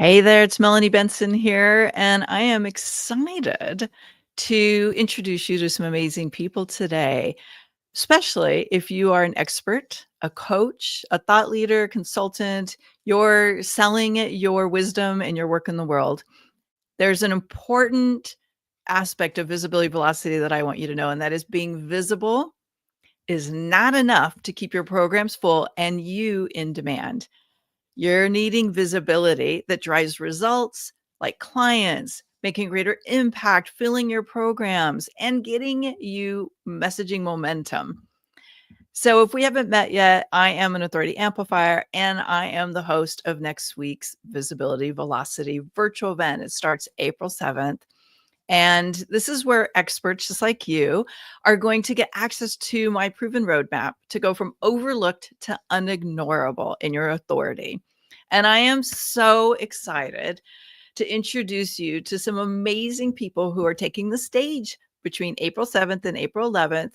Hey there, it's Melanie Benson here, and I am excited to introduce you to some amazing people today, especially if you are an expert, a coach, a thought leader, consultant, you're selling your wisdom and your work in the world. There's an important aspect of visibility velocity that I want you to know, and that is being visible is not enough to keep your programs full and you in demand. You're needing visibility that drives results like clients, making greater impact, filling your programs, and getting you messaging momentum. So, if we haven't met yet, I am an authority amplifier and I am the host of next week's Visibility Velocity virtual event. It starts April 7th. And this is where experts just like you are going to get access to my proven roadmap to go from overlooked to unignorable in your authority. And I am so excited to introduce you to some amazing people who are taking the stage between April 7th and April 11th.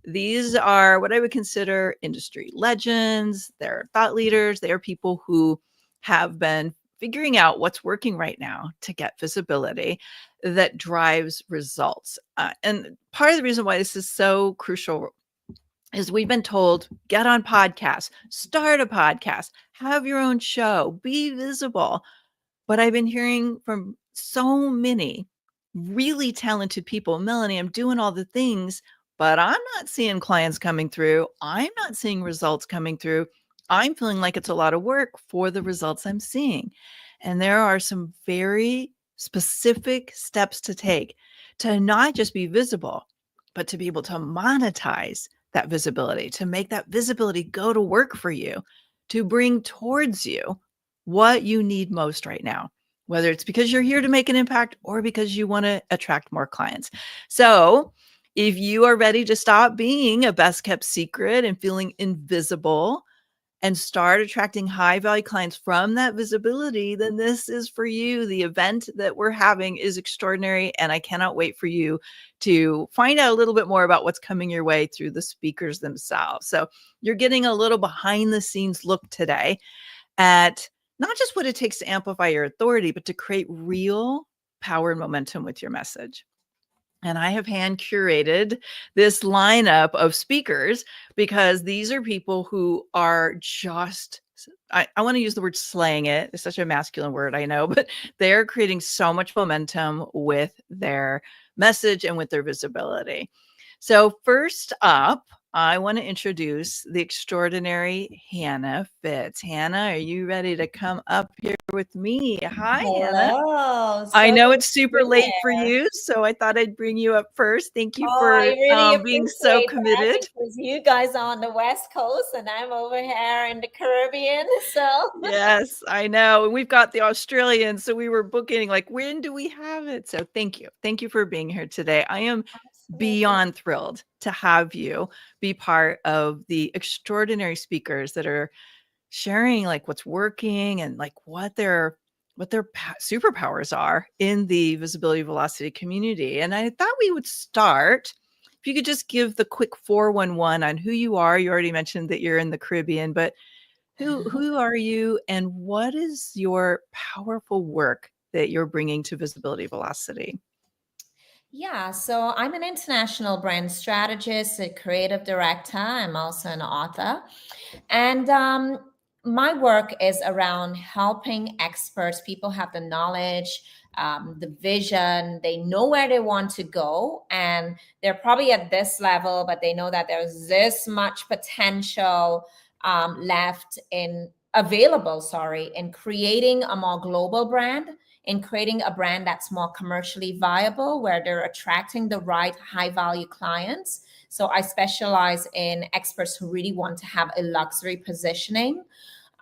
These are what I would consider industry legends. They're thought leaders. They are people who have been figuring out what's working right now to get visibility that drives results. And part of the reason why this is so crucial is we've been told, get on podcasts, start a podcast, have your own show, be visible. But I've been hearing from so many really talented people, Melanie, I'm doing all the things, but I'm not seeing clients coming through. I'm not seeing results coming through. I'm feeling like it's a lot of work for the results I'm seeing. And there are some very specific steps to take to not just be visible, but to be able to monetize that visibility, to make that visibility go to work for you, to bring towards you what you need most right now, whether it's because you're here to make an impact or because you want to attract more clients. So, if you are ready to stop being a best kept secret and feeling invisible and start attracting high value clients from that visibility, then this is for you. The event that we're having is extraordinary, and I cannot wait for you to find out a little bit more about what's coming your way through the speakers themselves. So, you're getting a little behind the scenes look today at not just what it takes to amplify your authority, but to create real power and momentum with your message. And I have hand curated this lineup of speakers because these are people who are just, I want to use the word slaying it. It's such a masculine word, I know, but they're creating so much momentum with their message and with their visibility. So, first up, I want to introduce the extraordinary Hannah Fitz. Hannah, are you ready to come up here with me? Hi, Hannah. Hello, I so know good it's to be super late for here. you, so I thought I'd bring you up first. Thank you Oh, I for really being so appreciate that committed. because you guys are on the West Coast and I'm over here in the Caribbean. So, Yes, I know. And we've got the Australians, so we were booking like, when do we have it? So thank you. Thank you for being here today. I am absolutely. beyond thrilled to have you be part of the extraordinary speakers that are sharing like what's working and like what their superpowers are in the visibility velocity community. And I thought we would start if you could just give the quick 411 on who you are. You already mentioned that you're in the Caribbean, but who are you and what is your powerful work that you're bringing to visibility velocity? Yeah, so I'm an international brand strategist, a creative director. I'm also an author. And my work is around helping experts. People have the knowledge, the vision, they know where they want to go, and they're probably at this level, but they know that there's this much potential left in available, sorry, in creating a more global brand, in creating a brand that's more commercially viable, where they're attracting the right high value clients. So I specialize in experts who really want to have a luxury positioning,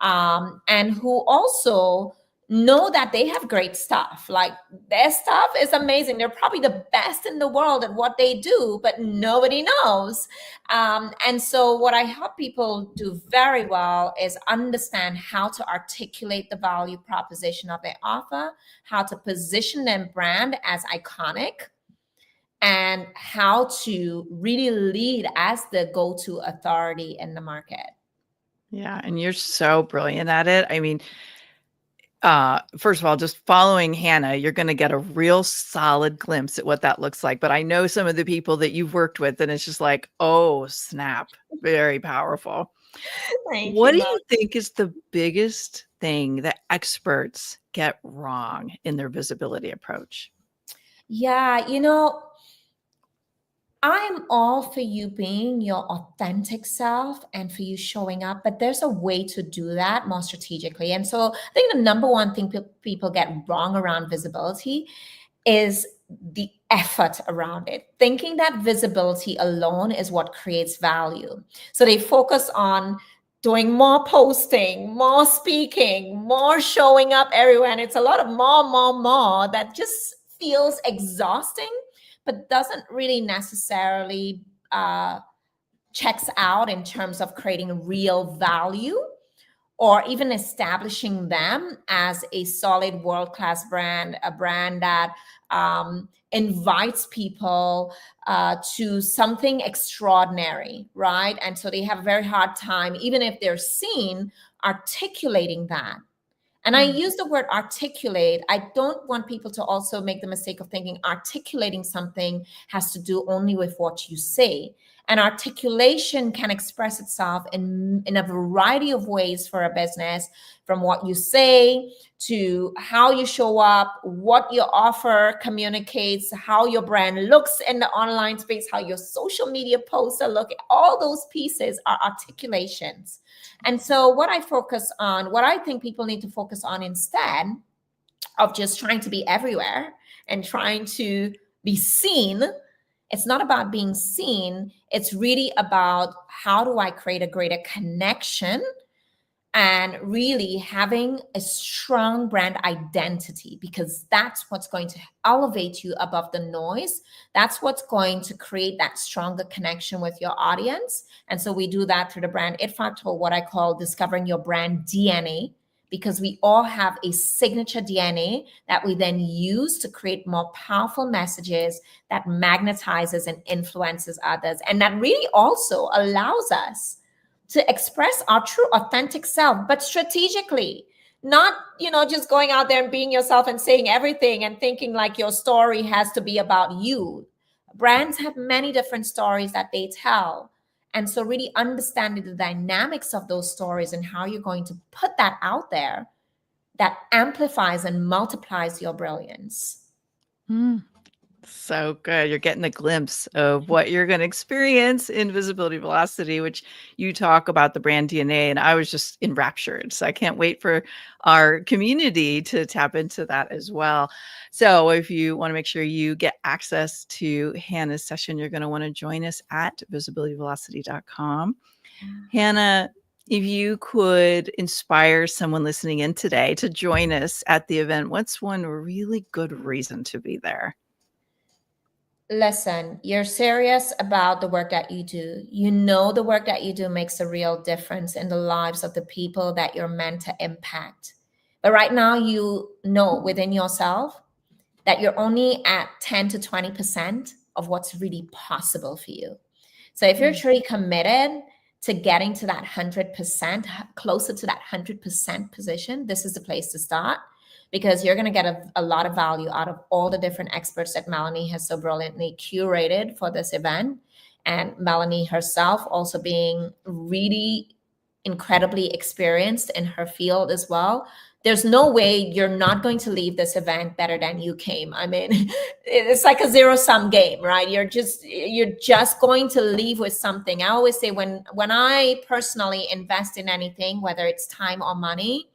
and who also know that they have great stuff. Like their stuff is amazing. They're probably the best in the world at what they do, but nobody knows. And so, what I help people do very well is understand how to articulate the value proposition of their offer, how to position their brand as iconic, and how to really lead as the go-to authority in the market. Yeah, and you're so brilliant at it. I mean, First of all, just following Hannah, you're going to get a real solid glimpse at what that looks like. But I know some of the people that you've worked with, and it's just like, oh, snap, very powerful. Thank What you, do Mel. you think is the biggest thing that experts get wrong in their visibility approach? Yeah, I'm all for you being your authentic self and for you showing up, but there's a way to do that more strategically. And so I think the number one thing people get wrong around visibility is the effort around it, thinking that visibility alone is what creates value. So they focus on doing more posting, more speaking, more showing up everywhere. And it's a lot of more that just feels exhausting, but doesn't really necessarily checks out in terms of creating real value or even establishing them as a solid world-class brand, a brand that invites people to something extraordinary, right? And so they have a very hard time, even if they're seen, articulating that. And I use the word articulate. I don't want people to also make the mistake of thinking articulating something has to do only with what you say. And articulation can express itself in a variety of ways for a business, from what you say to how you show up, what your offer communicates, how your brand looks in the online space, how your social media posts are looking. All those pieces are articulations. And so, what I think people need to focus on instead of just trying to be everywhere and trying to be seen, it's not about being seen. It's really about how do I create a greater connection and really having a strong brand identity, because that's what's going to elevate you above the noise. That's what's going to create that stronger connection with your audience. And so we do that through the brand it factor, or what I call discovering your brand DNA, because we all have a signature DNA that we then use to create more powerful messages that magnetizes and influences others, and that really also allows us to express our true authentic self, but strategically, not just going out there and being yourself and saying everything and thinking like your story has to be about you. Brands have many different stories that they tell, and so really understanding the dynamics of those stories and how you're going to put that out there, that amplifies and multiplies your brilliance. Mm. So good. You're getting a glimpse of what you're going to experience in Visibility Velocity, which you talk about the brand DNA. And I was just enraptured. So I can't wait for our community to tap into that as well. So if you want to make sure you get access to Hannah's session, you're going to want to join us at visibilityvelocity.com. Hannah, if you could inspire someone listening in today to join us at the event, what's one really good reason to be there? Listen, you're serious about the work that you do. You know the work that you do makes a real difference in the lives of the people that you're meant to impact. But right now, you know within yourself that you're only at 10 to 20% of what's really possible for you. So if you're truly committed to getting to that 100%, closer to that 100% position, this is the place to start, because you're going to get a lot of value out of all the different experts that Melanie has so brilliantly curated for this event. And Melanie herself also being really incredibly experienced in her field as well. There's no way you're not going to leave this event better than you came. I mean, it's like a zero-sum game, right? You're just going to leave with something. I always say when I personally invest in anything, whether it's time or money,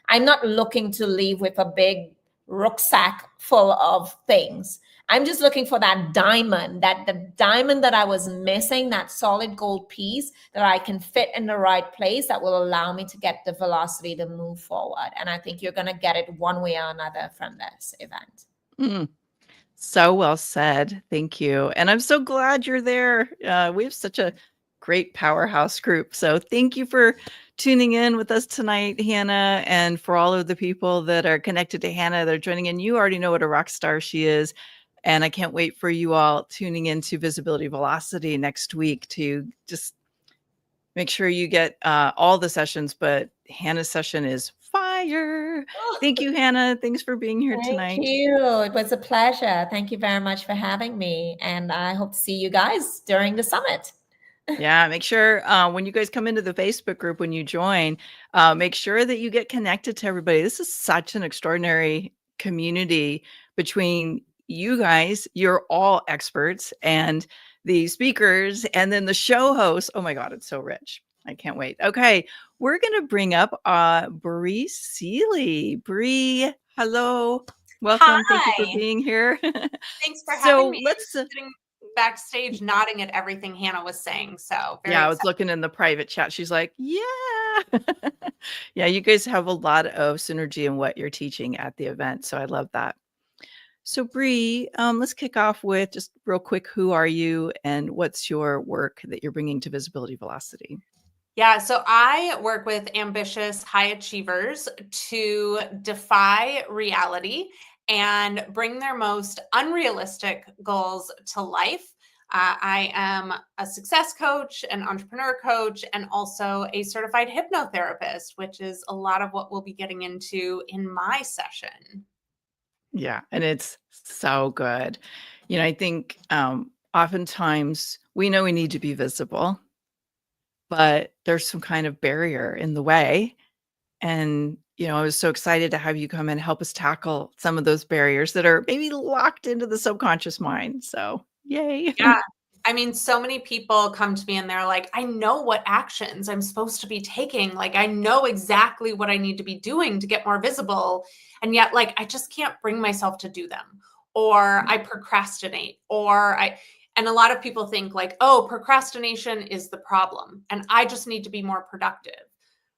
I'm not looking to leave with a big rucksack full of things. I'm just looking for that diamond, that the diamond that I was missing, that solid gold piece that I can fit in the right place that will allow me to get the velocity to move forward. And I think you're going to get it one way or another from this event. Mm, so well said. Thank you. And I'm so glad you're there. We have such a great powerhouse group. So thank you for tuning in with us tonight, Hannah, and for all of the people that are connected to Hannah that are joining in. You already know what a rock star she is. And I can't wait for you all tuning into Visibility Velocity next week to just make sure you get all the sessions. But Hannah's session is 5 fire. Thank you, Hannah. Thanks for being here Thank tonight. you. It was a pleasure. Thank you very much for having me. And I hope to see you guys during the summit. Yeah, make sure when you guys come into the Facebook group, when you join, make sure that you get connected to everybody. This is such an extraordinary community between you guys. You're all experts, and the speakers, and then the show hosts. Oh my God, it's so rich. I can't wait. Okay, we're going to bring up Bree Seeley. Bree, hello. Welcome. Thank you for Hi. being here. Thanks for having So me. I was let's sitting backstage nodding at everything Hannah was saying. So very Yeah, I was excited. looking in the private chat. She's like, "Yeah." Yeah, you guys have a lot of synergy in what you're teaching at the event, so I love that. So Bree, let's kick off with just real quick, who are you and what's your work that you're bringing to Visibility Velocity? Yeah, so I work with ambitious high achievers to defy reality and bring their most unrealistic goals to life. I am a success coach, an entrepreneur coach, and also a certified hypnotherapist, which is a lot of what we'll be getting into in my session. Yeah, and it's so good. I think, oftentimes we know we need to be visible, but there's some kind of barrier in the way. And, I was so excited to have you come and help us tackle some of those barriers that are maybe locked into the subconscious mind. So, yay. Yeah. I mean, so many people come to me and they're like, I know what actions I'm supposed to be taking. Like, I know exactly what I need to be doing to get more visible. And yet, like, I just can't bring myself to do them. Or I procrastinate. And a lot of people think, like, oh, procrastination is the problem. And I just need to be more productive.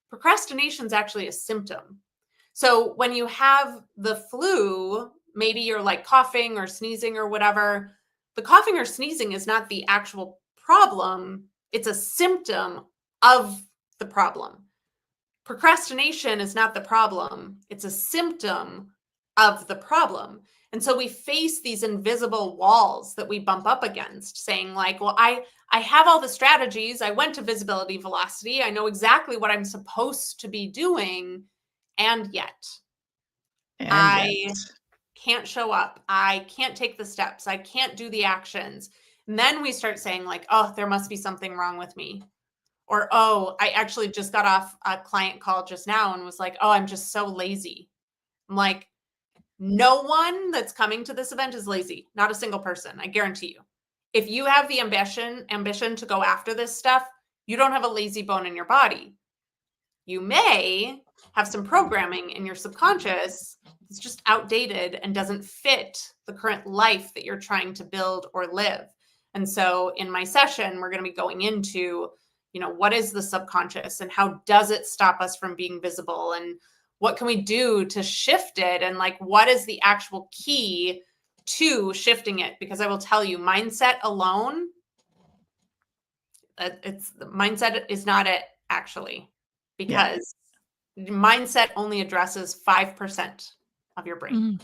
Procrastination is actually a symptom. So when you have the flu, maybe you're like coughing or sneezing or whatever, the coughing or sneezing is not the actual problem. It's a symptom of the problem. Procrastination is not the problem. It's a symptom of the problem. And so we face these invisible walls that we bump up against, saying like, well, I have all the strategies. I went to visibility velocity. I know exactly what I'm supposed to be doing. And yet And yet, I can't show up. I can't take the steps. I can't do the actions. And then we start saying like, oh, there must be something wrong with me. Or, oh, I actually just got off a client call just now and was like, oh, I'm just so lazy. I'm like, no one that's coming to this event is lazy. Not a single person. I guarantee you. If you have the ambition to go after this stuff, you don't have a lazy bone in your body. You may have some programming in your subconscious that's just outdated and doesn't fit the current life that you're trying to build or live. And so in my session, we're going to be going into, what is the subconscious and how does it stop us from being visible, and what can we do to shift it, and like what is the actual key to shifting it? Because I will tell you, mindset alone, mindset is not it actually, yeah. because mindset only addresses 5% of your brain. Mm.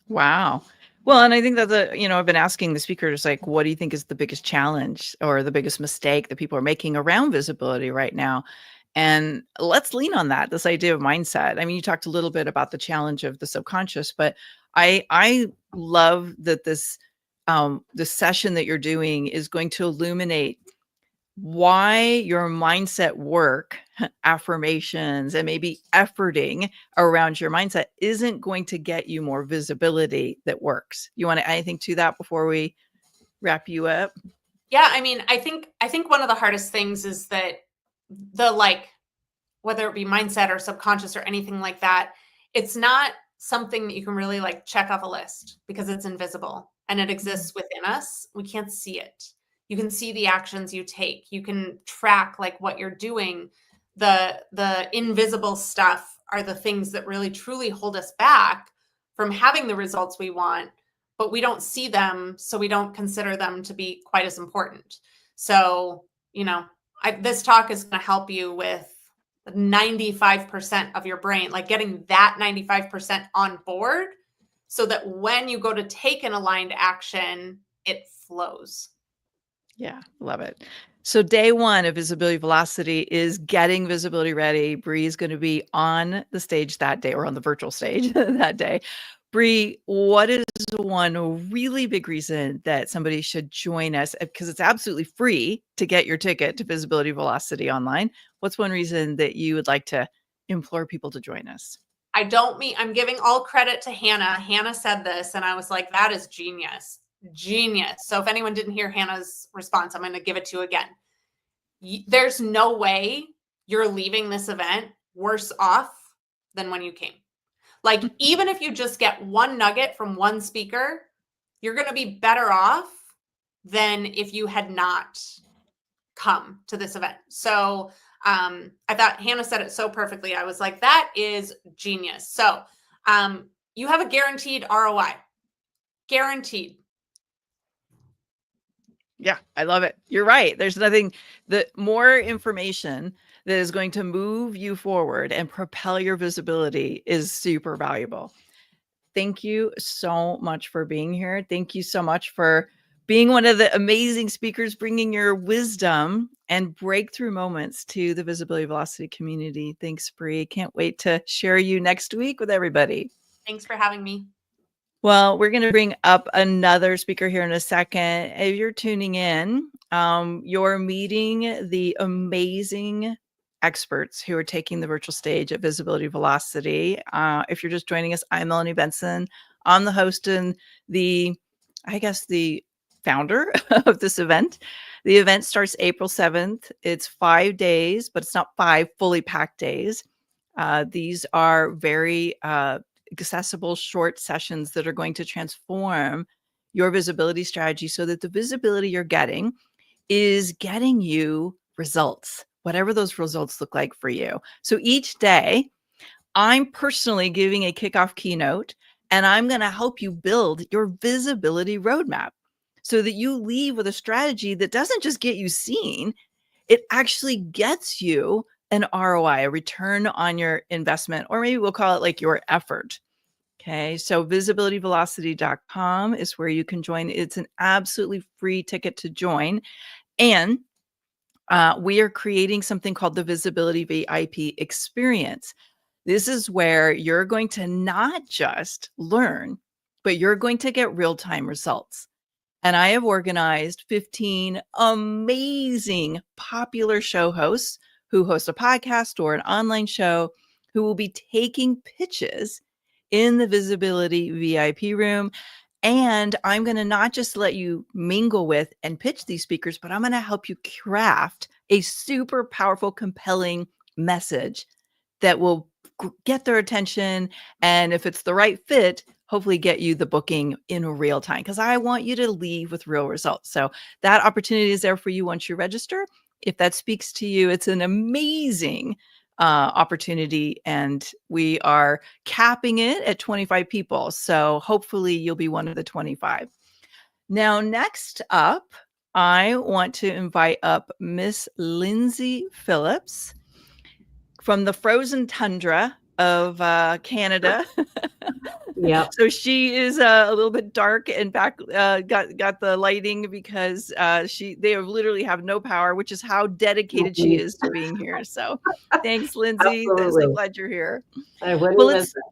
Wow. Well, and I think that I've been asking the speakers, like, what do you think is the biggest challenge or the biggest mistake that people are making around visibility right now? And let's lean on that, this idea of mindset. I mean, you talked a little bit about the challenge of the subconscious, but I love that the session that you're doing is going to illuminate why your mindset work, affirmations, and maybe efforting around your mindset isn't going to get you more visibility that works. You want to add anything to that before we wrap you up? Yeah, I mean, I think one of the hardest things is that whether it be mindset or subconscious or anything like that, it's not something that you can really like check off a list because it's invisible and it exists within us. We can't see it. You can see the actions you take. You can track like what you're doing. The invisible stuff are the things that really truly hold us back from having the results we want, but we don't see them, so we don't consider them to be quite as important. So, this talk is going to help you with 95% of your brain, like getting that 95% on board so that when you go to take an aligned action, it flows. Yeah, love it. So day one of Visibility Velocity is getting visibility ready. Bree is going to be on the stage that day, or on the virtual stage that day. Bree, what is one really big reason that somebody should join us? Because it's absolutely free to get your ticket to Visibility Velocity online. What's one reason that you would like to implore people to join us? I'm giving all credit to Hannah. Hannah said this, and I was like, that is genius. Genius. So if anyone didn't hear Hannah's response, I'm going to give it to you again. There's no way you're leaving this event worse off than when you came. Like, even if you just get one nugget from one speaker, you're going to be better off than if you had not come to this event. So I thought Hannah said it so perfectly. I was like, that is genius. So you have a guaranteed ROI. Guaranteed. Yeah, I love it. You're right. There's nothing that more information that is going to move you forward and propel your visibility is super valuable. Thank you so much for being here. Thank you so much for being one of the amazing speakers, bringing your wisdom and breakthrough moments to the Visibility Velocity community. Thanks, Bree. Can't wait to share you next week with everybody. Thanks for having me. Well, we're going to bring up another speaker here in a second. If you're tuning in, you're meeting the amazing experts who are taking the virtual stage at Visibility Velocity. If you're just joining us, I'm Melanie Benson. I'm the host and the founder of this event. The event starts April 7th. It's 5 days, but it's not 5 fully packed days. These are very accessible short sessions that are going to transform your visibility strategy so that the visibility you're getting is getting you results, whatever those results look like for you. So each day, I'm personally giving a kickoff keynote, and I'm going to help you build your visibility roadmap so that you leave with a strategy that doesn't just get you seen, it actually gets you an ROI, a return on your investment, or maybe we'll call it like your effort. Okay, so visibilityvelocity.com is where you can join. It's an absolutely free ticket to join. And we are creating something called the Visibility VIP experience. This is where you're going to not just learn, but you're going to get real-time results. And I have organized 15 amazing popular show hosts who host a podcast or an online show who will be taking pitches in the Visibility VIP room. And I'm going to not just let you mingle with and pitch these speakers, but I'm going to help you craft a super powerful, compelling message that will get their attention. And if it's the right fit, hopefully get you the booking in real time, because I want you to leave with real results. So that opportunity is there for you once you register. If that speaks to you, it's an amazing opportunity, and we are capping it at 25 people. So hopefully you'll be one of the 25. Now, next up, I want to invite up Miss Lindsay Phillips from the frozen tundra of Canada. Yeah. So she is a little bit dark and got the lighting because they literally have no power, which is how dedicated she is to being here. So thanks, Lindsay. Absolutely. So glad you're here. I wouldn't miss it.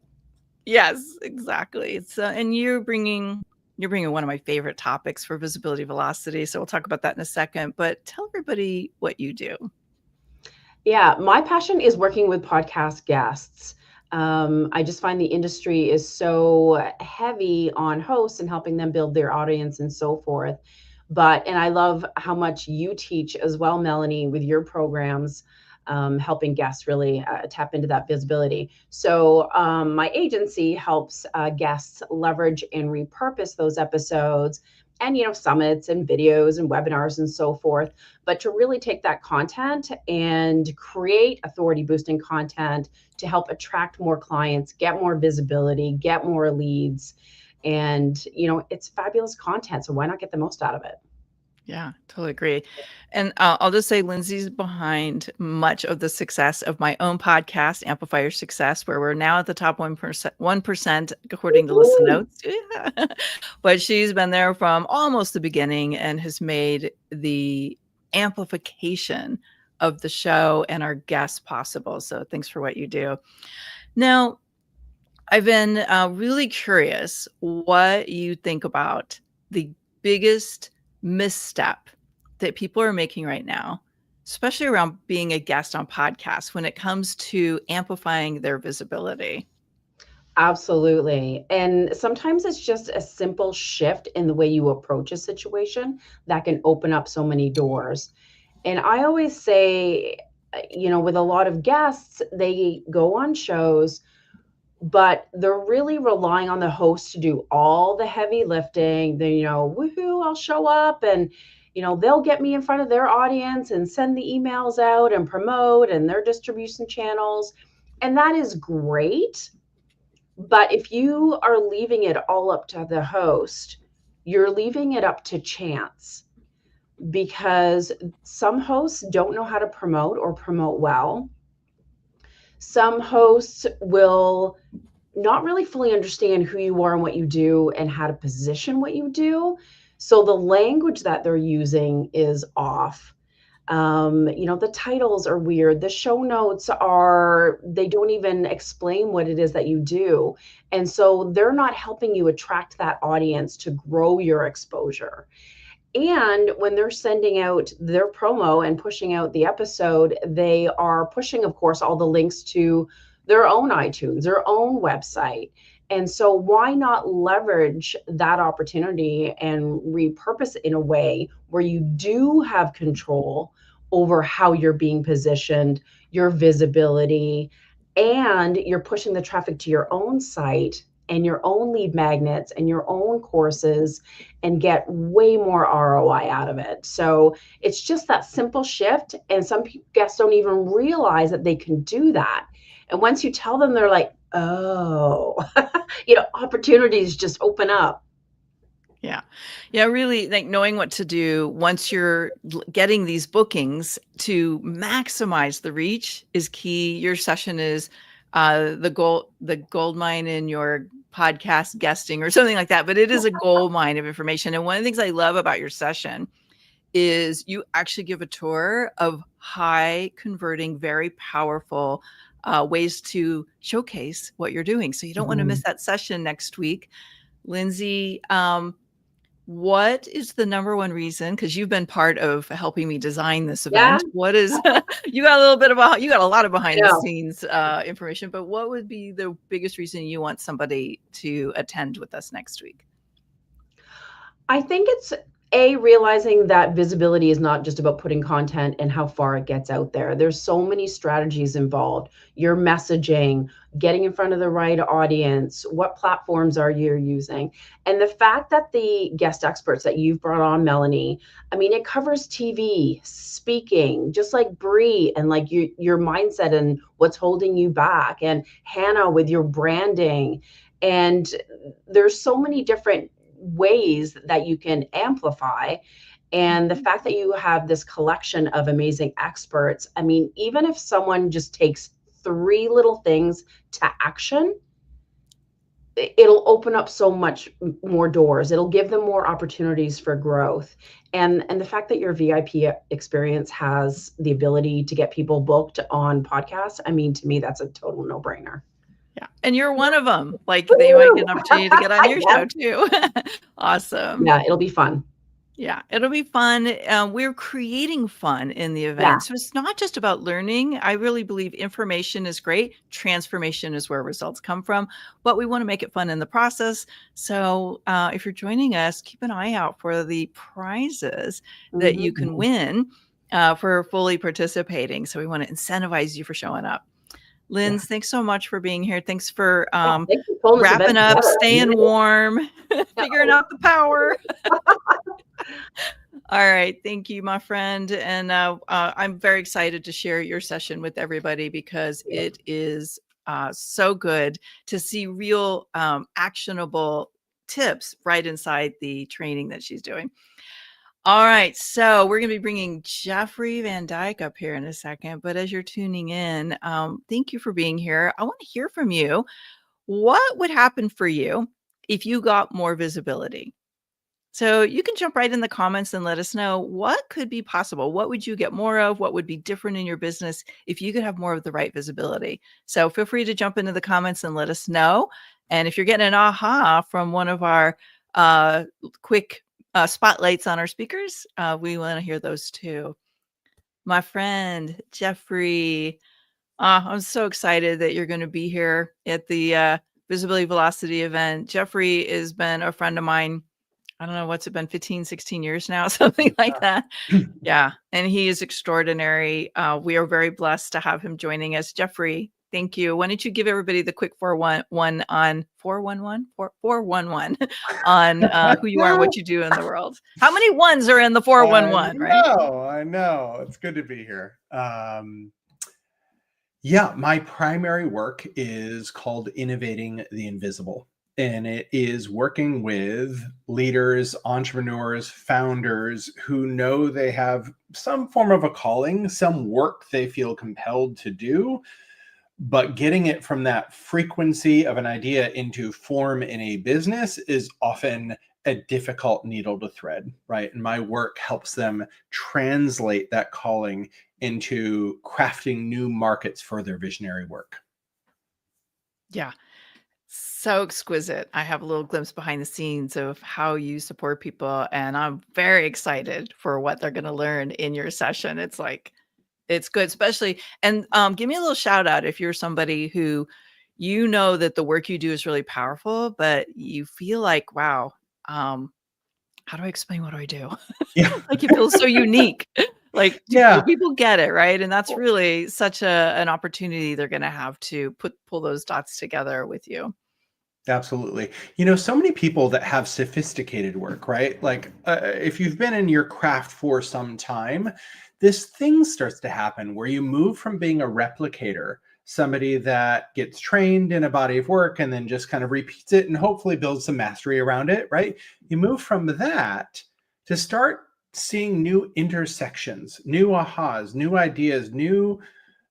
Yes, exactly. So, and you're bringing one of my favorite topics for Visibility Velocity. So we'll talk about that in a second. But tell everybody what you do. Yeah, my passion is working with podcast guests. I just find the industry is so heavy on hosts and helping them build their audience and so forth. And I love how much you teach as well, Melanie, with your programs, helping guests really tap into that visibility. So my agency helps guests leverage and repurpose those episodes and, summits and videos and webinars and so forth, but to really take that content and create authority boosting content to help attract more clients, get more visibility, get more leads. And, it's fabulous content. So why not get the most out of it? Yeah, totally agree. And I'll just say Lindsay's behind much of the success of my own podcast, Amplify Your Success, where we're now at the top 1% according to Listen Notes. Yeah. But she's been there from almost the beginning and has made the amplification of the show and our guests possible. So thanks for what you do. Now, I've been really curious what you think about the biggest misstep that people are making right now, especially around being a guest on podcasts when it comes to amplifying their visibility. Absolutely. And sometimes it's just a simple shift in the way you approach a situation that can open up so many doors. And I always say, with a lot of guests, they go on shows, but they're really relying on the host to do all the heavy lifting. They, woohoo, I'll show up and, they'll get me in front of their audience and send the emails out and promote and their distribution channels. And that is great. But if you are leaving it all up to the host, you're leaving it up to chance, because some hosts don't know how to promote or promote well. Some hosts will not really fully understand who you are and what you do and how to position what you do. So the language that they're using is off. The titles are weird. The show notes they don't even explain what it is that you do. And so they're not helping you attract that audience to grow your exposure. And when they're sending out their promo and pushing out the episode, they are pushing, of course, all the links to their own iTunes, their own website. And so why not leverage that opportunity and repurpose it in a way where you do have control over how you're being positioned, your visibility, and you're pushing the traffic to your own site and your own lead magnets and your own courses and get way more ROI out of it. So it's just that simple shift. And some guests don't even realize that they can do that. And once you tell them, they're like, oh, opportunities just open up. Yeah. Yeah. Really, like knowing what to do once you're getting these bookings to maximize the reach is key. Your session is the gold mine in your podcast guesting or something like that, but it is a gold mine of information. And one of the things I love about your session is you actually give a tour of high converting, very powerful ways to showcase what you're doing. So you don't want to miss that session next week. Lindsay, what is the number one reason? Because you've been part of helping me design this event. What is you got a lot of behind the scenes information, but what would be the biggest reason you want somebody to attend with us next week? I think it's realizing that visibility is not just about putting content and how far it gets out there. There's so many strategies involved. Your messaging, getting in front of the right audience, what platforms are you using? And the fact that the guest experts that you've brought on, Melanie, I mean, it covers TV, speaking, just like Bree, and like your mindset and what's holding you back, and Hannah with your branding. And there's so many different ways that you can amplify. And the fact that you have this collection of amazing experts, I mean, even if someone just takes 3 little things to action, it'll open up so much more doors. It'll give them more opportunities for growth. And the fact that your VIP experience has the ability to get people booked on podcasts, I mean, to me, that's a total no-brainer. Yeah. And you're one of them. Like they might get an opportunity to get on your show too. Awesome. Yeah, it'll be fun. Yeah, it'll be fun. We're creating fun in the event. Yeah. So it's not just about learning. I really believe information is great. Transformation is where results come from, but we want to make it fun in the process. So if you're joining us, keep an eye out for the prizes that you can win for fully participating. So we want to incentivize you for showing up. Linz, thanks so much for being here. Thanks for wrapping up, staying warm, figuring out the power. All right. Thank you, my friend. And I'm very excited to share your session with everybody because it is so good to see real actionable tips right inside the training that she's doing. All right, so we're going to be bringing Jeffrey Van Dyke up here in a second. But as you're tuning in, thank you for being here. I want to hear from you. What would happen for you if you got more visibility? So you can jump right in the comments and let us know what could be possible. What would you get more of? What would be different in your business if you could have more of the right visibility? So feel free to jump into the comments and let us know. And if you're getting an aha from one of our quick spotlights on our speakers, we want to hear those too. My friend, Jeffrey, I'm so excited that you're going to be here at the Visibility Velocity event. Jeffrey has been a friend of mine. I don't know, what's it been, 15, 16 years now, something like that. Yeah. And he is extraordinary. We are very blessed to have him joining us. Jeffrey, thank you. Why don't you give everybody the quick 411 on 411 on who you are and what you do in the world. How many ones are in the 411, right? I know. It's good to be here. Yeah, my primary work is called Innovating the Invisible. And it is working with leaders, entrepreneurs, founders who know they have some form of a calling, some work they feel compelled to do, but getting it from that frequency of an idea into form in a business is often a difficult needle to thread, right? And my work helps them translate that calling into crafting new markets for their visionary work. Yeah. So exquisite. I have a little glimpse behind the scenes of how you support people, and I'm very excited for what they're going to learn in your session. It's like, it's good, especially, and give me a little shout out if you're somebody who, you know, that the work you do is really powerful, but you feel like, wow, how do I explain what I do? Yeah. Like, it feels so unique. Like, Yeah. people get it, right? And that's really such an opportunity they're going to have to pull those dots together with you. Absolutely. You know, so many people that have sophisticated work, right? Like if you've been in your craft for some time, this thing starts to happen where you move from being a replicator, somebody that gets trained in a body of work and then just kind of repeats it and hopefully builds some mastery around it, right? You move from that to start seeing new intersections, new ahas, new ideas, new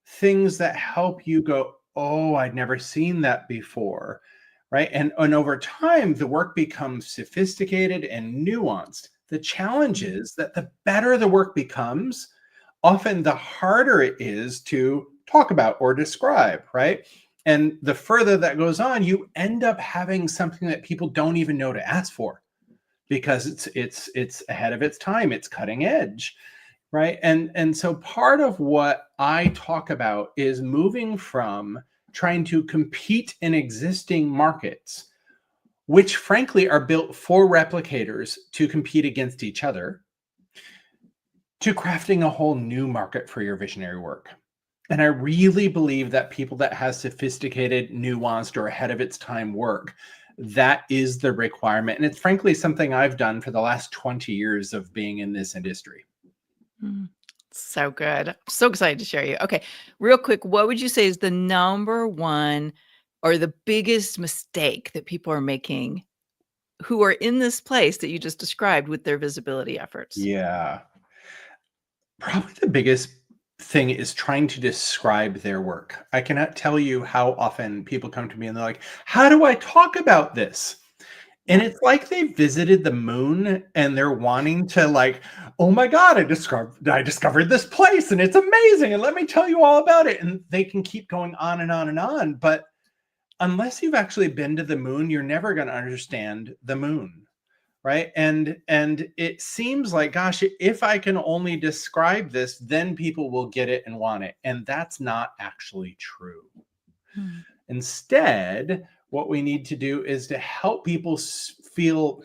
things that help you go, oh, I'd never seen that before. Right. And over time, the work becomes sophisticated and nuanced. The challenge is that the better the work becomes, often the harder it is to talk about or describe. Right. And the further that goes on, you end up having something that people don't even know to ask for because it's ahead of its time. It's cutting edge. Right. And so part of what I talk about is moving from trying to compete in existing markets, which frankly are built for replicators to compete against each other, to crafting a whole new market for your visionary work. And I really believe that people that have sophisticated, nuanced, or ahead of its time work, that is the requirement. And it's frankly something I've done for the last 20 years of being in this industry. So good. I'm so excited to share you. Okay, real quick, what would you say is the number one or the biggest mistake that people are making who are in this place that you just described with their visibility efforts? Yeah. Probably the biggest thing is trying to describe their work. I cannot tell you how often people come to me and they're like, how do I talk about this? And it's like they visited the moon and they're wanting to like, oh my God, I discovered this place and it's amazing. And let me tell you all about it. And they can keep going on and on and on. But unless you've actually been to the moon, you're never going to understand the moon. Right. And it seems like, gosh, if I can only describe this, then people will get it and want it. And that's not actually true. Instead, what we need to do is to help people feel,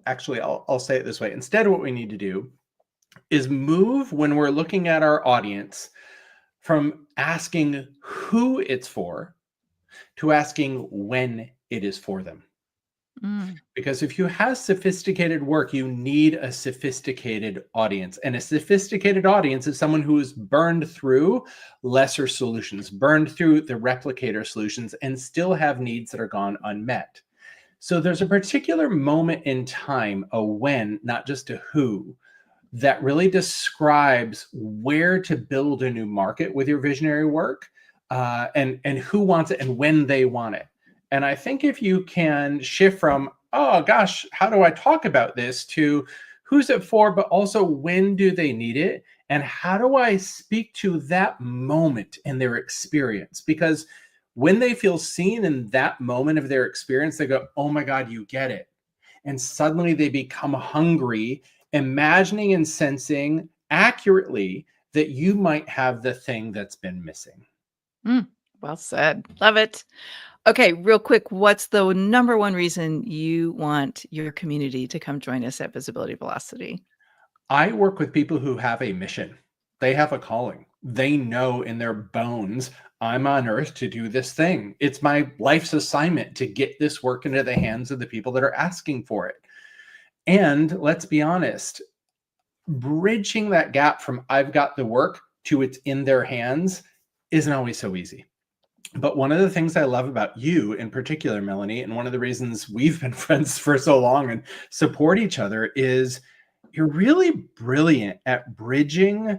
actually, I'll say it this way. Instead, what we need to do is move when we're looking at our audience from asking who it's for to asking when it is for them. Because if you have sophisticated work, you need a sophisticated audience. And a sophisticated audience is someone who has burned through lesser solutions, burned through the replicator solutions, and still have needs that are gone unmet. So there's a particular moment in time, a when, not just a who, that really describes where to build a new market with your visionary work, and who wants it and when they want it. And I think if you can shift from, oh gosh, how do I talk about this, to who's it for, but also when do they need it? And how do I speak to that moment in their experience? Because when they feel seen in that moment of their experience, they go, oh my God, you get it. And suddenly they become hungry, imagining and sensing accurately that you might have the thing that's been missing. Well said. Love it. Okay, real quick, what's the number one reason you want your community to come join us at Visibility Velocity? I work with people who have a mission. They have a calling. They know in their bones, I'm on earth to do this thing. It's my life's assignment to get this work into the hands of the people that are asking for it. And let's be honest, bridging that gap from I've got the work to it's in their hands isn't always so easy. But one of the things I love about you in particular, Melanie, and one of the reasons we've been friends for so long and support each other, is you're really brilliant at bridging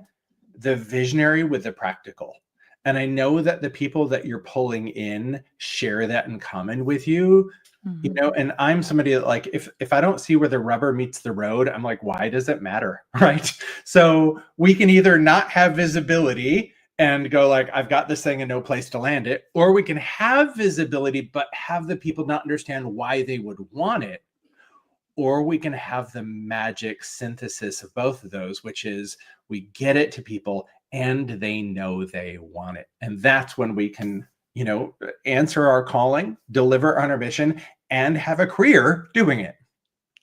the visionary with the practical. And I know that the people that you're pulling in share that in common with you. You know, and I'm somebody that, like, if I don't see where the rubber meets the road, I'm like, why does it matter? Right. So we can either not have visibility and go like, I've got this thing and no place to land it, or we can have visibility, but have the people not understand why they would want it. Or we can have the magic synthesis of both of those, which is we get it to people and they know they want it. And that's when we can, you know, answer our calling, deliver on our mission, and have a career doing it.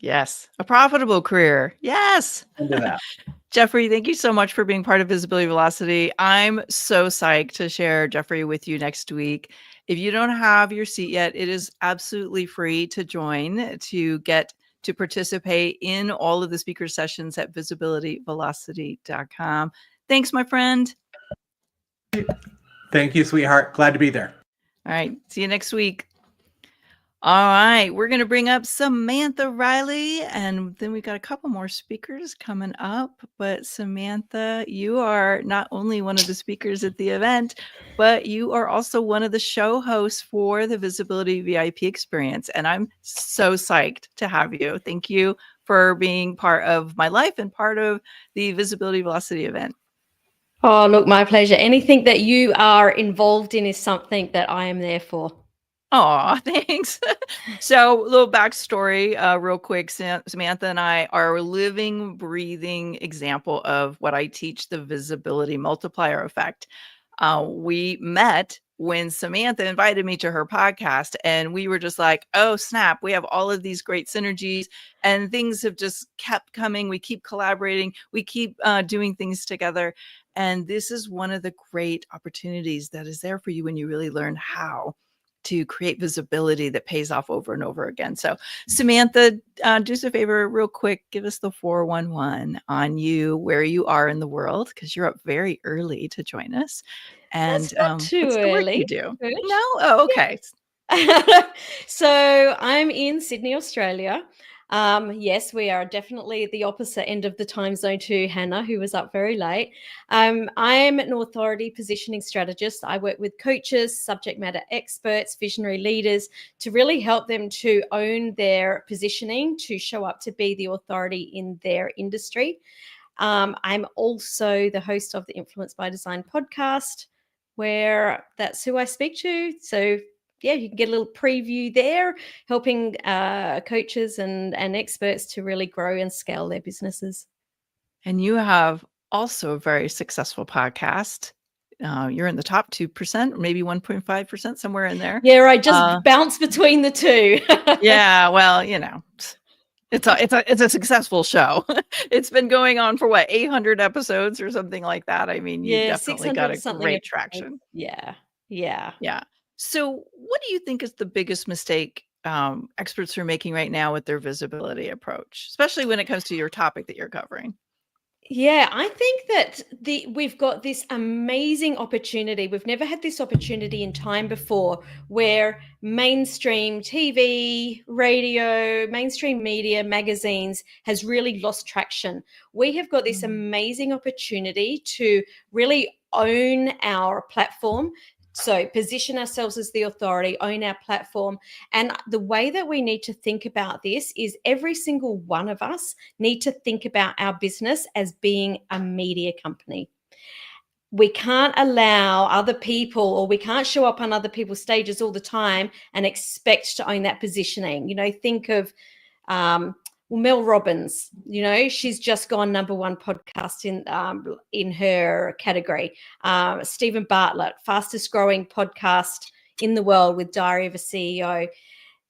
Yes, a profitable career. Yes. Into that. Jeffrey, thank you so much for being part of Visibility Velocity. I'm so psyched to share Jeffrey with you next week. If you don't have your seat yet, it is absolutely free to join, to get to participate in all of the speaker sessions at visibilityvelocity.com. Thanks, my friend. Thank you, sweetheart. Glad to be there. All right. See you next week. All right. We're going to bring up Samantha Riley, and then we've got a couple more speakers coming up. But Samantha, you are not only one of the speakers at the event, but you are also one of the show hosts for the Visibility VIP experience. And I'm so psyched to have you. Thank you for being part of my life and part of the Visibility Velocity event. Oh, look, my pleasure. Anything that you are involved in is something that I am there for. Oh, thanks. So, a little backstory, real quick. Samantha and I are a living, breathing example of what I teach, the visibility multiplier effect. We met when Samantha invited me to her podcast, and we were just like, oh, snap, we have all of these great synergies, and things have just kept coming. We keep collaborating. We keep doing things together. And this is one of the great opportunities that is there for you when you really learn how to create visibility that pays off over and over again. So Samantha, do us a favor real quick, give us the 411 on you, where you are in the world, because you're up very early to join us. And That's not too what's the work early. you do? Good. No? Oh, okay. So I'm in Sydney, Australia. Yes, we are definitely at the opposite end of the time zone to Hannah, who was up very late. I'm an authority positioning strategist. I work with coaches, subject matter experts, visionary leaders to really help them to own their positioning, to show up to be the authority in their industry. I'm also the host of the Influence by Design podcast, where that's who I speak to. So yeah, you can get a little preview there, helping coaches and experts to really grow and scale their businesses. And you have also a very successful podcast. You're in the top 2%, or maybe 1.5%, somewhere in there. Yeah, I just bounce between the two. Yeah, well, you know, it's a successful show. It's been going on for what, 800 episodes or something like that. I mean, you definitely got a great traction. Yeah. So what do you think is the biggest mistake experts are making right now with their visibility approach, especially when it comes to your topic that you're covering? Yeah, I think that we've got this amazing opportunity. We've never had this opportunity in time before, where mainstream TV, radio, mainstream media, magazines has really lost traction. We have got this amazing opportunity to really own our platform, So position ourselves as the authority, own our platform. And the way that we need to think about this is every single one of us need to think about our business as being a media company. We can't allow other people, or we can't show up on other people's stages all the time and expect to own that positioning. Think of Mel Robbins. She's just gone #1 podcast in her category. Stephen Bartlett, fastest growing podcast in the world with Diary of a CEO.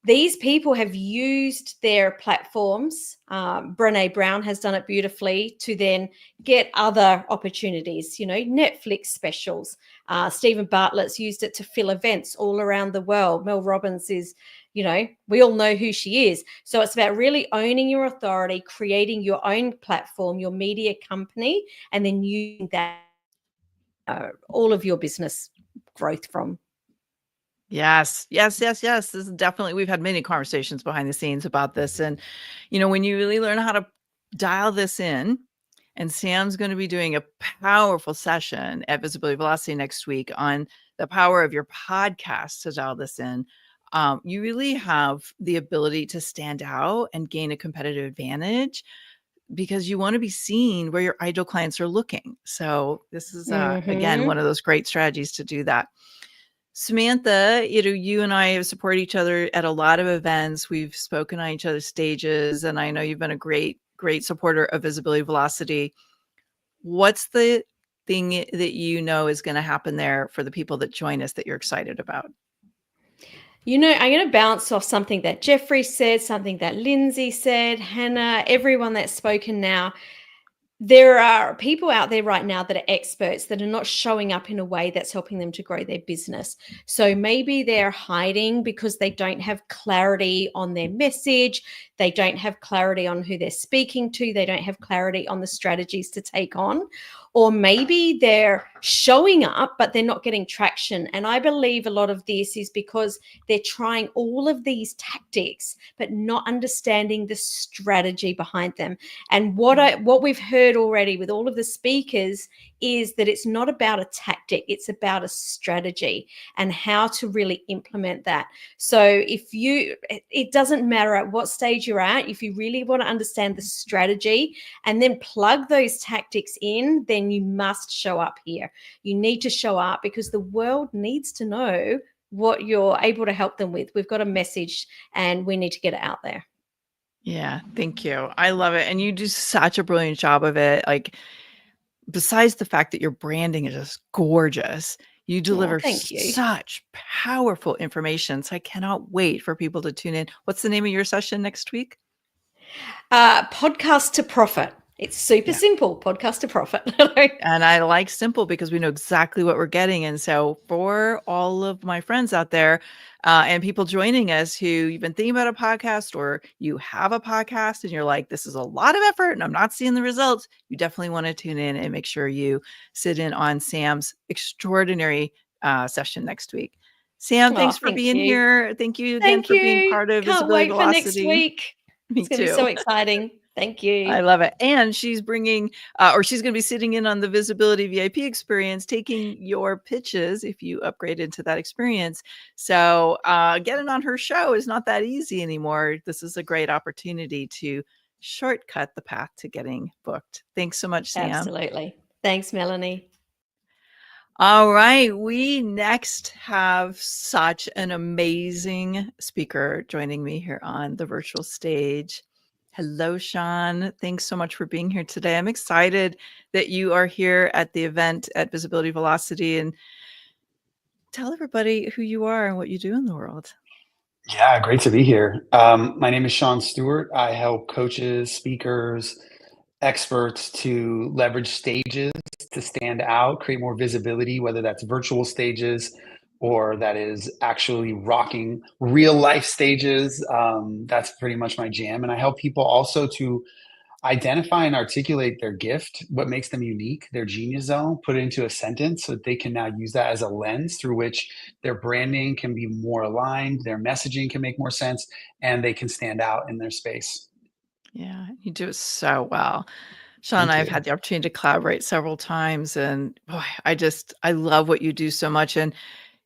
These people have used their platforms. Brené Brown has done it beautifully to then get other opportunities, Netflix specials. Stephen Bartlett's used it to fill events all around the world. Mel Robbins is, we all know who she is. So it's about really owning your authority, creating your own platform, your media company, and then using that all of your business growth from. Yes. This is definitely, we've had many conversations behind the scenes about this. And, when you really learn how to dial this in, and Sam's going to be doing a powerful session at Visibility Velocity next week on the power of your podcast to dial this in. You really have the ability to stand out and gain a competitive advantage because you want to be seen where your ideal clients are looking. So this is, again, one of those great strategies to do that. Samantha, you and I have supported each other at a lot of events. We've spoken on each other's stages, and I know you've been a great supporter of Visibility Velocity. What's the thing that is going to happen there for the people that join us that you're excited about? I'm going to bounce off something that Jeffrey said, something that Lindsay said, Hannah, everyone that's spoken now. There are people out there right now that are experts that are not showing up in a way that's helping them to grow their business. So maybe they're hiding because they don't have clarity on their message. They don't have clarity on who they're speaking to. They don't have clarity on the strategies to take on. Or maybe they're showing up, but they're not getting traction. And I believe a lot of this is because they're trying all of these tactics, but not understanding the strategy behind them. And what we've heard already with all of the speakers is that it's not about a tactic, it's about a strategy and how to really implement that. So it doesn't matter at what stage you're at, if you really want to understand the strategy and then plug those tactics in, then you must show up here. You need to show up because the world needs to know what you're able to help them with. We've got a message and we need to get it out there. Yeah, thank you. I love it. And you do such a brilliant job of it. Like, besides the fact that your branding is just gorgeous, you deliver such powerful information. So I cannot wait for people to tune in. What's the name of your session next week? Podcast to Profit. It's super simple, podcast to profit. And I like simple because we know exactly what we're getting. And so for all of my friends out there and people joining us who you've been thinking about a podcast or you have a podcast and you're like, this is a lot of effort and I'm not seeing the results, you definitely want to tune in and make sure you sit in on Sam's extraordinary session next week. Sam, thanks for being here. Thank you again for being part of Visibility Velocity. Can't wait for next week. It's going to be so exciting. Thank you. I love it. And she's bringing, she's going to be sitting in on the Visibility VIP experience, taking your pitches if you upgrade into that experience. So getting on her show is not that easy anymore. This is a great opportunity to shortcut the path to getting booked. Thanks so much, Sam. Absolutely. Thanks, Melanie. All right. We next have such an amazing speaker joining me here on the virtual stage. Hello, Sean. Thanks so much for being here today. I'm excited that you are here at the event at Visibility Velocity, and tell everybody who you are and what you do in the world. Yeah, great to be here. My name is Sean Stewart. I help coaches, speakers, experts to leverage stages to stand out, create more visibility, whether that's virtual stages or that is actually rocking real life stages. That's pretty much my jam. And I help people also to identify and articulate their gift, what makes them unique, their genius zone, put it into a sentence so that they can now use that as a lens through which their branding can be more aligned, their messaging can make more sense, and they can stand out in their space. Yeah, you do it so well. Sean and I have had the opportunity to collaborate several times, and boy, I love what you do so much. And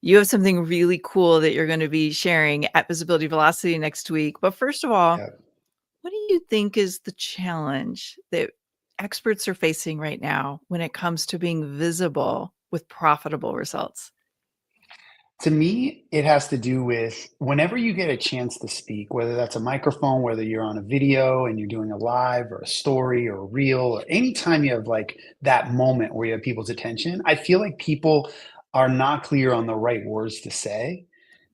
You have something really cool that you're going to be sharing at Visibility Velocity next week. But first of all, Yeah. what do you think is the challenge that experts are facing right now when it comes to being visible with profitable results? To me, it has to do with whenever you get a chance to speak, whether that's a microphone, whether you're on a video and you're doing a live or a story or a reel, or anytime you have like that moment where you have people's attention, I feel like people are not clear on the right words to say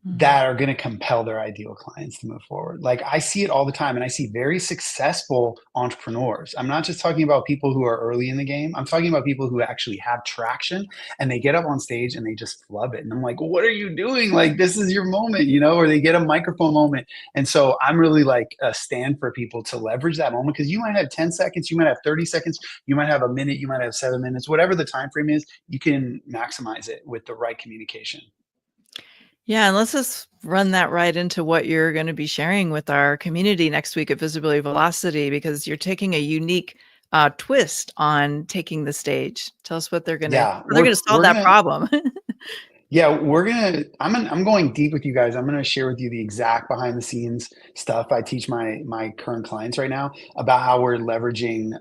Mm. that are going to compel their ideal clients to move forward. Like I see it all the time, and I see very successful entrepreneurs. I'm not just talking about people who are early in the game. I'm talking about people who actually have traction, and they get up on stage and they just flub it. And I'm like, what are you doing? Like, this is your moment, you know, or they get a microphone moment. And so I'm really like a stand for people to leverage that moment, because you might have 10 seconds, you might have 30 seconds, you might have a minute, you might have 7 minutes, whatever the time frame is, you can maximize it with the right communication. Yeah, and let's just run that right into what you're going to be sharing with our community next week at Visibility Velocity, because you're taking a unique twist on taking the stage. Tell us what they're going to Yeah, solve we're that gonna problem. I'm going deep with you guys. I'm gonna share with you the exact behind the scenes stuff. I teach my current clients right now about how we're leveraging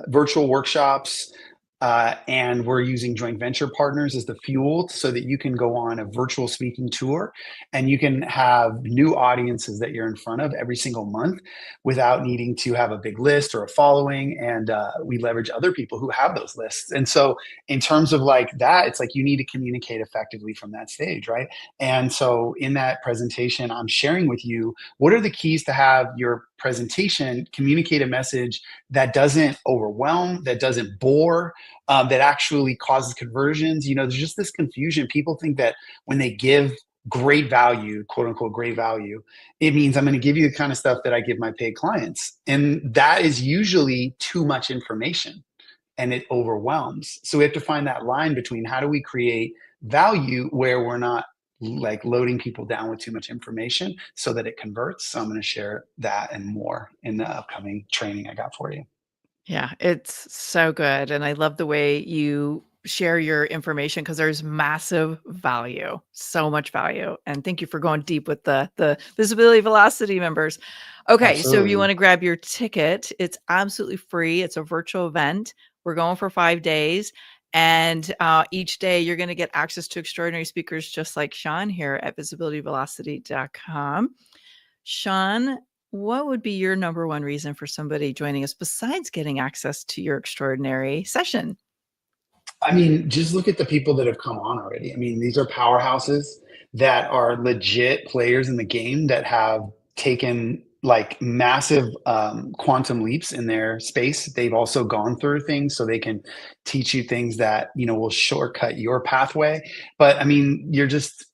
virtual workshops, and we're using joint venture partners as the fuel so that you can go on a virtual speaking tour and you can have new audiences that you're in front of every single month without needing to have a big list or a following. And we leverage other people who have those lists. And so in terms of like that, it's like you need to communicate effectively from that stage, right? And so in that presentation, I'm sharing with you what are the keys to have your presentation communicate a message that doesn't overwhelm, that doesn't bore, that actually causes conversions. You know, there's just this confusion. People think that when they give great value, quote unquote, great value, it means I'm going to give you the kind of stuff that I give my paid clients. And that is usually too much information and it overwhelms. So we have to find that line between how do we create value where we're not like loading people down with too much information so that it converts. So I'm going to share that and more in the upcoming training I got for you. Yeah, it's so good. And I love the way you share your information, because there's massive value, so much value. And thank you for going deep with the Visibility Velocity members. Okay, so if you Absolutely. want to grab your ticket, it's absolutely free. It's a virtual event. We're going for 5 days. And each day you're going to get access to extraordinary speakers just like Sean here at visibilityvelocity.com. Sean, what would be your number one reason for somebody joining us besides getting access to your extraordinary session? I mean, just look at the people that have come on already. I mean, these are powerhouses that are legit players in the game that have taken like massive quantum leaps in their space. They've also gone through things so they can teach you things that, you know, will shortcut your pathway. But I mean, you're just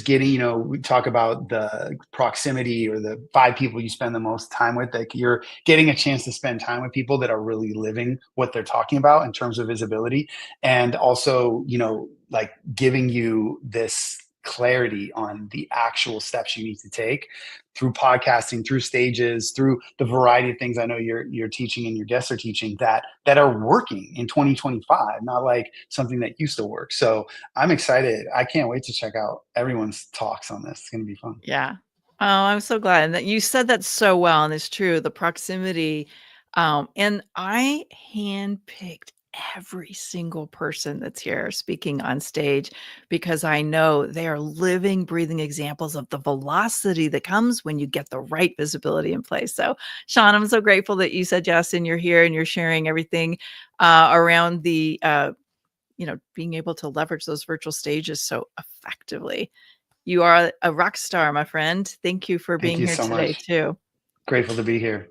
getting, you know, we talk about the proximity or the 5 people you spend the most time with. Like you're getting a chance to spend time with people that are really living what they're talking about in terms of visibility, and also, you know, like giving you this clarity on the actual steps you need to take through podcasting, through stages, through the variety of things I know you're teaching and your guests are teaching that are working in 2025, not like something that used to work. So I'm excited. I can't wait to check out everyone's talks on this. It's going to be fun. Yeah. Oh, I'm so glad. And that you said that so well, and it's true, the proximity. And I handpicked every single person that's here speaking on stage, because I know they are living, breathing examples of the velocity that comes when you get the right visibility in place. So, Sean, I'm so grateful that you said yes, and you're here and you're sharing everything around the being able to leverage those virtual stages so effectively. You are a rock star, my friend. Thank you for Thank being you here so today much. too. Grateful to be here.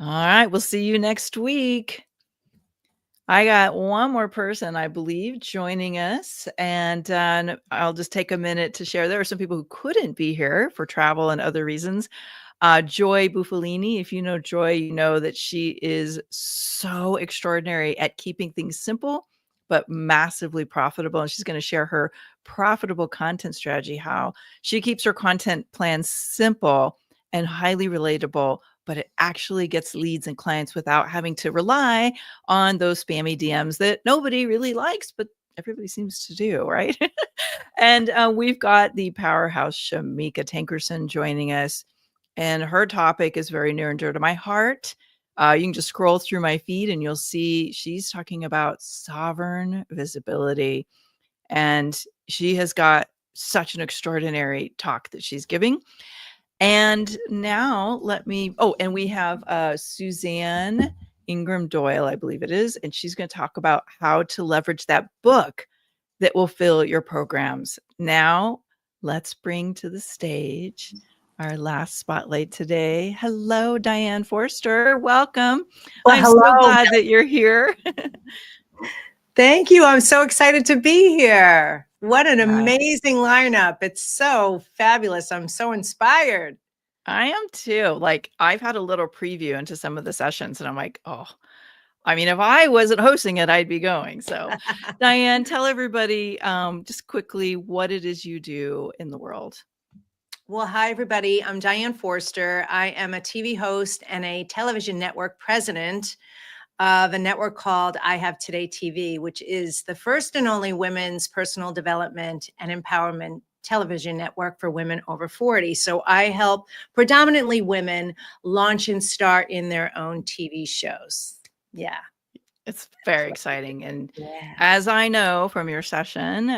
All right, we'll see you next week. I got one more person, I believe, joining us, and I'll just take a minute to share. There are some people who couldn't be here for travel and other reasons. Joy Buffalini, if you know Joy, you know that she is so extraordinary at keeping things simple, but massively profitable. And she's going to share her profitable content strategy, how she keeps her content plan simple and highly relatable, but it actually gets leads and clients without having to rely on those spammy DMs that nobody really likes, but everybody seems to do, right? And we've got the powerhouse Shamika Tankerson joining us, and her topic is very near and dear to my heart. You can just scroll through my feed and you'll see she's talking about sovereign visibility. And she has got such an extraordinary talk that she's giving. And now and we have Suzanne Ingram Doyle, I believe it is, and she's going to talk about how to leverage that book that will fill your programs. Now, let's bring to the stage our last spotlight today. Hello, Diane Forster. Welcome. Well, I'm hello. so glad that you're here. Thank you. I'm so excited to be here. What an Yeah. amazing lineup. It's so fabulous. I'm so inspired. I am too. Like, I've had a little preview into some of the sessions, and I'm like, oh, I mean, if I wasn't hosting it, I'd be going. So, Diane, tell everybody just quickly what it is you do in the world. Well, hi, everybody. I'm Diane Forster. I am a TV host and a television network president of a network called I Have Today TV, which is the first and only women's personal development and empowerment television network for women over 40. So I help predominantly women launch and start in their own TV shows. Yeah. It's very exciting. And Yeah. as I know from your session,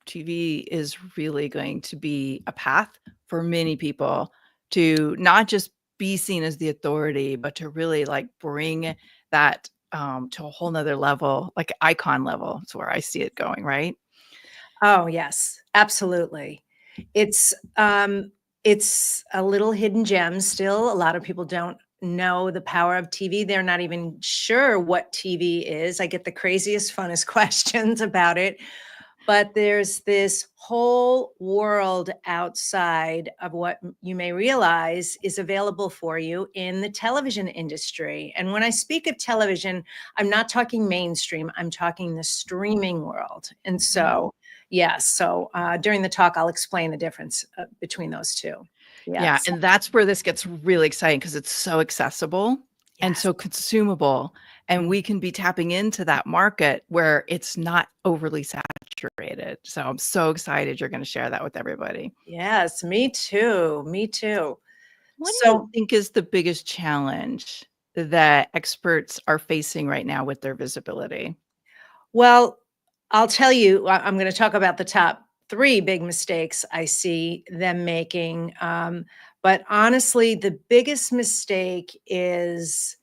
TV is really going to be a path for many people to not just be seen as the authority, but to really like bring that to a whole nother level, like icon level. It's where I see it going, right? Oh, yes, absolutely. It's a little hidden gem still. A lot of people don't know the power of TV. They're not even sure what TV is. I get the craziest, funnest questions about it. But there's this whole world outside of what you may realize is available for you in the television industry. And when I speak of television, I'm not talking mainstream, I'm talking the streaming world. And so, yes, so during the talk, I'll explain the difference between those two. Yeah. Yes. And that's where this gets really exciting because it's so accessible and so consumable. And we can be tapping into that market where it's not overly saturated. So I'm so excited you're going to share that with everybody. Yes, me too. Me too. What do you think is the biggest challenge that experts are facing right now with their visibility? Well, I'll tell you, I'm going to talk about the top 3 big mistakes I see them making. But honestly, the biggest mistake is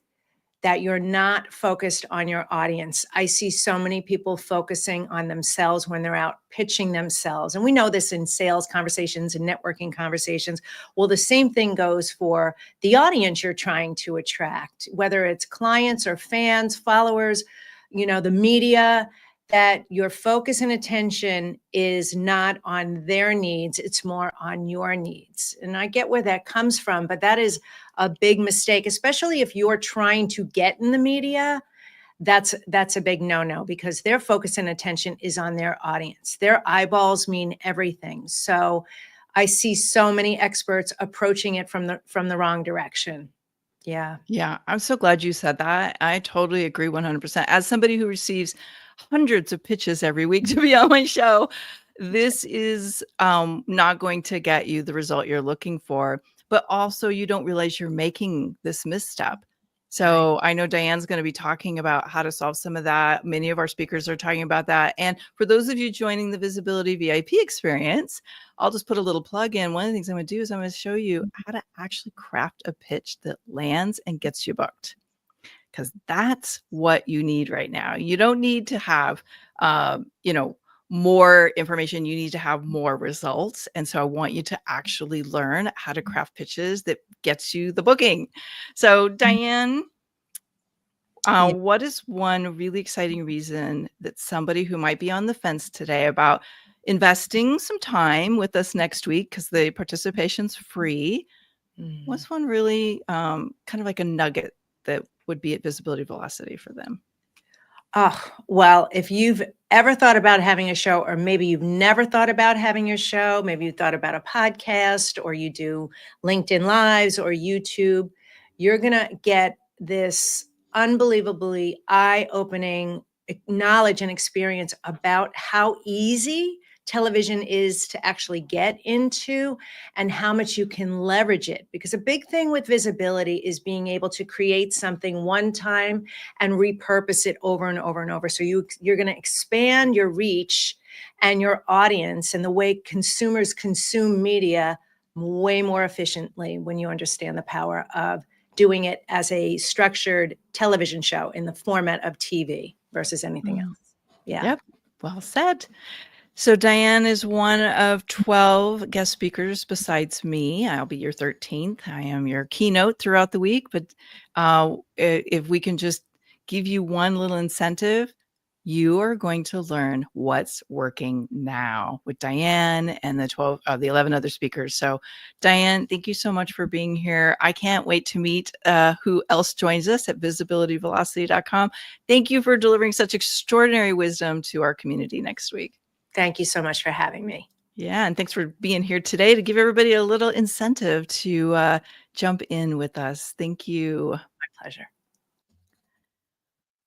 that you're not focused on your audience. I see so many people focusing on themselves when they're out pitching themselves. And we know this in sales conversations and networking conversations. Well, the same thing goes for the audience you're trying to attract, whether it's clients or fans, followers, the media, that your focus and attention is not on their needs, it's more on your needs. And I get where that comes from, but that is a big mistake, especially if you're trying to get in the media. That's a big no-no because their focus and attention is on their audience. Their eyeballs mean everything. So I see so many experts approaching it from the wrong direction. Yeah. Yeah, I'm so glad you said that. I totally agree 100%. As somebody who receives hundreds of pitches every week to be on my show, this is not going to get you the result you're looking for, but also you don't realize you're making this misstep. So I know Diane's going to be talking about how to solve some of that. Many of our speakers are talking about that. And for those of you joining the Visibility VIP experience, I'll just put a little plug in. One of the things I'm going to do is I'm going to show you how to actually craft a pitch that lands and gets you booked. Because that's what you need right now. You don't need to have, more information. You need to have more results. And so I want you to actually learn how to craft pitches that gets you the booking. So Diane, what is one really exciting reason that somebody who might be on the fence today about investing some time with us next week, because the participation's free, what's one really kind of like a nugget that would be at visibility velocity for them? Oh, well, if you've ever thought about having a show, or maybe you've never thought about having a show, maybe you thought about a podcast, or you do LinkedIn Lives or YouTube, you're going to get this unbelievably eye-opening knowledge and experience about how easy television is to actually get into and how much you can leverage it. Because a big thing with visibility is being able to create something one time and repurpose it over and over and over. So you're going to expand your reach and your audience and the way consumers consume media way more efficiently when you understand the power of doing it as a structured television show in the format of TV versus anything else. Yeah. Yep. Well said. So Diane is one of 12 guest speakers besides me. I'll be your 13th. I am your keynote throughout the week, but if we can just give you one little incentive, you are going to learn what's working now with Diane and the 11 other speakers. So Diane, thank you so much for being here. I can't wait to meet who else joins us at visibilityvelocity.com. Thank you for delivering such extraordinary wisdom to our community next week. Thank you so much for having me. Yeah, and thanks for being here today to give everybody a little incentive to jump in with us. Thank you. My pleasure.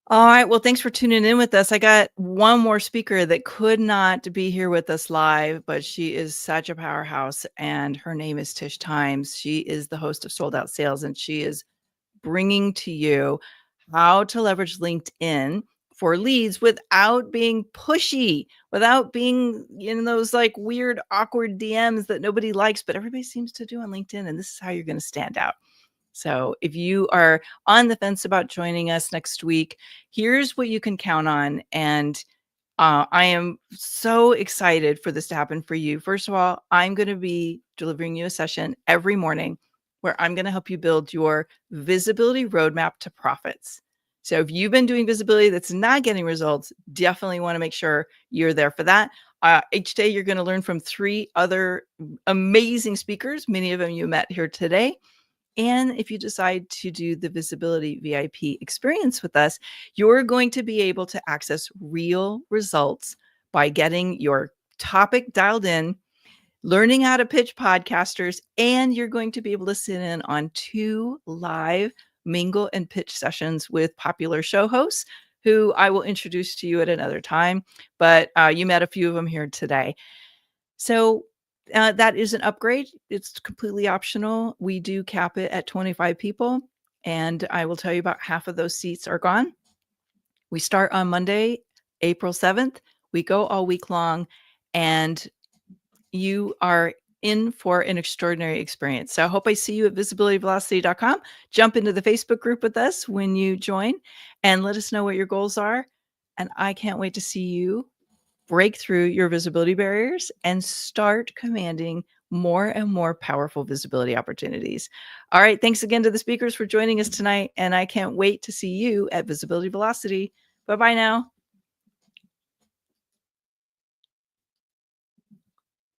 All right. Well, thanks for tuning in with us. I got one more speaker that could not be here with us live, but she is such a powerhouse, and her name is Tish Times. She is the host of Sold Out Sales, and she is bringing to you how to leverage LinkedIn for leads without being pushy, without being in those like weird, awkward DMs that nobody likes, but everybody seems to do on LinkedIn. And this is how you're going to stand out. So if you are on the fence about joining us next week, here's what you can count on. And I am so excited for this to happen for you. First of all, I'm going to be delivering you a session every morning where I'm going to help you build your visibility roadmap to profits. So if you've been doing visibility that's not getting results, definitely want to make sure you're there for that. Each day, you're going to learn from 3 other amazing speakers, many of them you met here today. And if you decide to do the Visibility VIP experience with us, you're going to be able to access real results by getting your topic dialed in, learning how to pitch podcasters, and you're going to be able to sit in on 2 live mingle and pitch sessions with popular show hosts who I will introduce to you at another time. But you met a few of them here today. So that is an upgrade. It's completely optional. We do cap it at 25 people. And I will tell you about half of those seats are gone. We start on Monday, April 7th. We go all week long. And you are in for an extraordinary experience. So I hope I see you at visibilityvelocity.com. Jump into the Facebook group with us when you join and let us know what your goals are. And I can't wait to see you break through your visibility barriers and start commanding more and more powerful visibility opportunities. All right. Thanks again to the speakers for joining us tonight. And I can't wait to see you at Visibility Velocity. Bye-bye now.